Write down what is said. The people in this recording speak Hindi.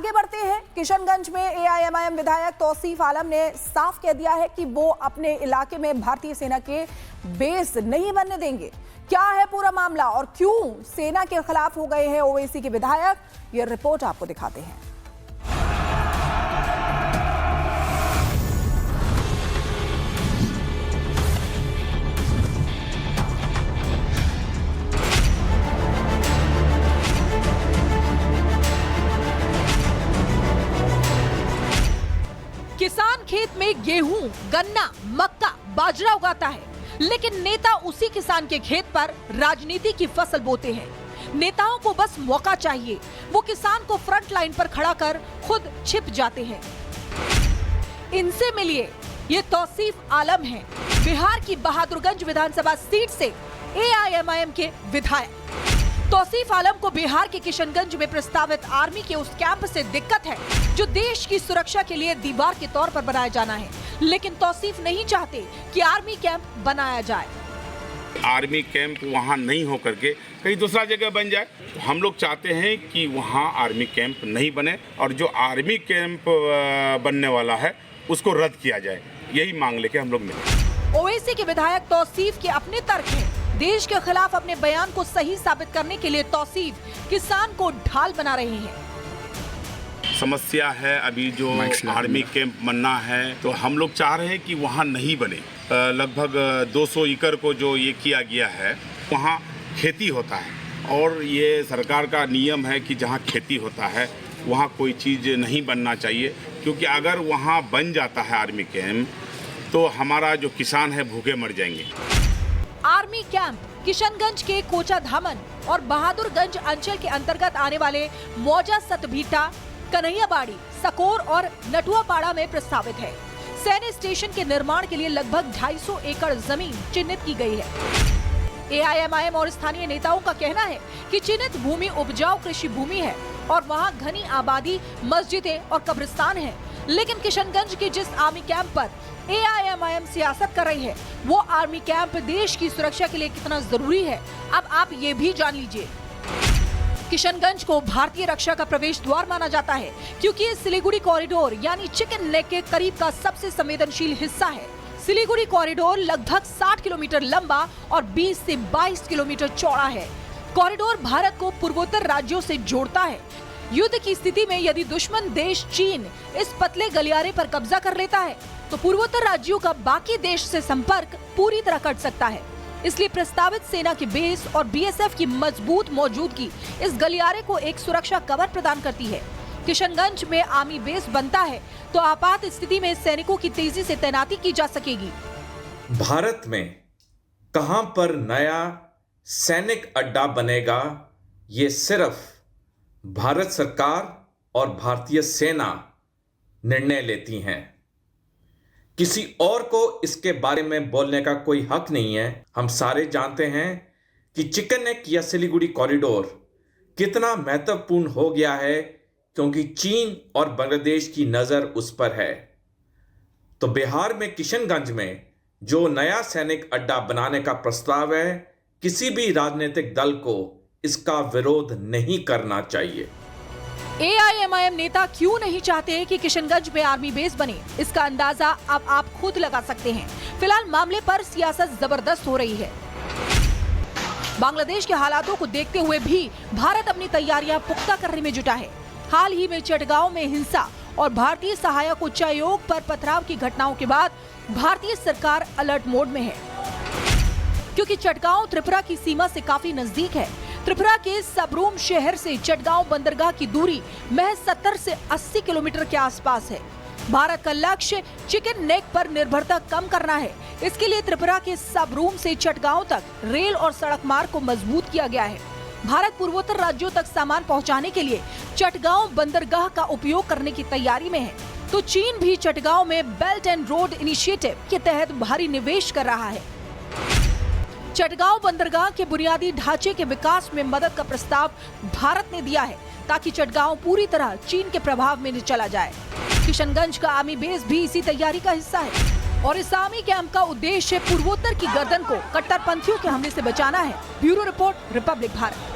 आगे बढ़ते हैं। किशनगंज में एआईएमआईएम विधायक तौसीफ आलम ने साफ कह दिया है कि वो अपने इलाके में भारतीय सेना के बेस नहीं बनने देंगे। क्या है पूरा मामला और क्यों सेना के खिलाफ हो गए हैं ओवैसी के विधायक, ये रिपोर्ट आपको दिखाते हैं। किसान खेत में गेहूं, गन्ना, मक्का, बाजरा उगाता है, लेकिन नेता उसी किसान के खेत पर राजनीति की फसल बोते हैं। नेताओं को बस मौका चाहिए, वो किसान को फ्रंट लाइन पर खड़ा कर खुद छिप जाते हैं। इनसे मिलिए, ये तौसीफ आलम हैं, बिहार की बहादुरगंज विधानसभा सीट से एआईएमआईएम के विधायक। तौसीफ आलम को बिहार के किशनगंज में प्रस्तावित आर्मी के उस कैंप से दिक्कत है जो देश की सुरक्षा के लिए दीवार के तौर पर बनाया जाना है, लेकिन तौसीफ नहीं चाहते कि आर्मी कैंप बनाया जाए। आर्मी कैंप वहाँ नहीं हो करके कहीं दूसरा जगह बन जाए। हम लोग चाहते हैं कि वहाँ आर्मी कैंप नहीं बने और जो आर्मी कैंप बनने वाला है उसको रद्द किया जाए, यही मांग लेके हम लोग मिले। ओवैसी के विधायक तौसीफ के अपने तर्क हैं। देश के खिलाफ अपने बयान को सही साबित करने के लिए तौसीफ किसान को ढाल बना रहे हैं। समस्या है अभी जो आर्मी कैंप बनना है, तो हम लोग चाह रहे हैं कि वहाँ नहीं बने। लगभग 200 एकड़ को जो ये किया गया है वहाँ खेती होता है और ये सरकार का नियम है कि जहाँ खेती होता है वहाँ कोई चीज़ नहीं बनना चाहिए, क्योंकि अगर वहाँ बन जाता है आर्मी कैंप तो हमारा जो किसान है भूखे मर जाएंगे। आर्मी कैंप किशनगंज के कोचाधामन और बहादुरगंज अंचल के अंतर्गत आने वाले मौजा, सतभीटा, कन्हैयाबाड़ी, सकोर और नटुआपाड़ा में प्रस्तावित है। सैन्य स्टेशन के निर्माण के लिए लगभग 250 एकड़ जमीन चिन्हित की गई है। एआईएमआईएम और स्थानीय नेताओं का कहना है कि चिन्हित भूमि उपजाऊ कृषि भूमि है और वहां घनी आबादी, मस्जिदें और कब्रिस्तान है, लेकिन किशनगंज के जिस आर्मी कैंप पर एआईएमआईएम सियासत कर रही है वो आर्मी कैंप देश की सुरक्षा के लिए कितना जरूरी है, अब आप ये भी जान लीजिए। किशनगंज को भारतीय रक्षा का प्रवेश द्वार माना जाता है क्योंकि ये सिलीगुड़ी कॉरिडोर यानी चिकन नेक के करीब का सबसे संवेदनशील हिस्सा है। सिलीगुड़ी कॉरिडोर लगभग 60 किलोमीटर लंबा और 20 से 22 किलोमीटर चौड़ा है। कॉरिडोर भारत को पूर्वोत्तर राज्यों से जोड़ता है। युद्ध की स्थिति में यदि दुश्मन देश चीन इस पतले गलियारे पर कब्जा कर लेता है तो पूर्वोत्तर राज्यों का बाकी देश से संपर्क पूरी तरह कट सकता है। इसलिए प्रस्तावित सेना के बेस और बीएसएफ की मजबूत मौजूदगी इस गलियारे को एक सुरक्षा कवर प्रदान करती है। किशनगंज में आर्मी बेस बनता है तो आपात स्थिति में सैनिकों की तेजी से तैनाती की जा सकेगी। भारत में कहां पर नया सैनिक अड्डा बनेगा, ये सिर्फ भारत सरकार और भारतीय सेना निर्णय लेती हैं। किसी और को इसके बारे में बोलने का कोई हक नहीं है। हम सारे जानते हैं कि चिकन नेक या सिलीगुड़ी कॉरिडोर कितना महत्वपूर्ण हो गया है, क्योंकि चीन और बांग्लादेश की नज़र उस पर है। तो बिहार में किशनगंज में जो नया सैनिक अड्डा बनाने का प्रस्ताव है, किसी भी राजनीतिक दल को इसका विरोध नहीं करना चाहिए। एआईएमआईएम नेता क्यों नहीं चाहते कि किशनगंज में आर्मी बेस बने, इसका अंदाजा अब आप खुद लगा सकते हैं। फिलहाल मामले पर सियासत जबरदस्त हो रही है। बांग्लादेश के हालातों को देखते हुए भी भारत अपनी तैयारियां पुख्ता करने में जुटा है। हाल ही में चटगांव में हिंसा और भारतीय सहायक उच्चायोग पर पथराव की घटनाओं के बाद भारतीय सरकार अलर्ट मोड में है, क्योंकि चटगांव त्रिपुरा की सीमा से काफी नजदीक है। त्रिपुरा के सबरूम शहर से चटगांव बंदरगाह की दूरी महज 70 से 80 किलोमीटर के आसपास है। भारत का लक्ष्य चिकन नेक पर निर्भरता कम करना है। इसके लिए त्रिपुरा के सबरूम से चटगांव तक रेल और सड़क मार्ग को मजबूत किया गया है। भारत पूर्वोत्तर राज्यों तक सामान पहुंचाने के लिए चटगांव बंदरगाह का उपयोग करने की तैयारी में है। तो चीन भी चटगांव में बेल्ट एंड रोड इनिशिएटिव के तहत भारी निवेश कर रहा है। चटगांव बंदरगाह के बुनियादी ढांचे के विकास में मदद का प्रस्ताव भारत ने दिया है ताकि चटगांव पूरी तरह चीन के प्रभाव में चला जाए। किशनगंज का आर्मी बेस भी इसी तैयारी का हिस्सा है और इस आर्मी कैंप का उद्देश्य पूर्वोत्तर की गर्दन को कट्टरपंथियों के हमले से बचाना है। Bureau report, Republic Bharat.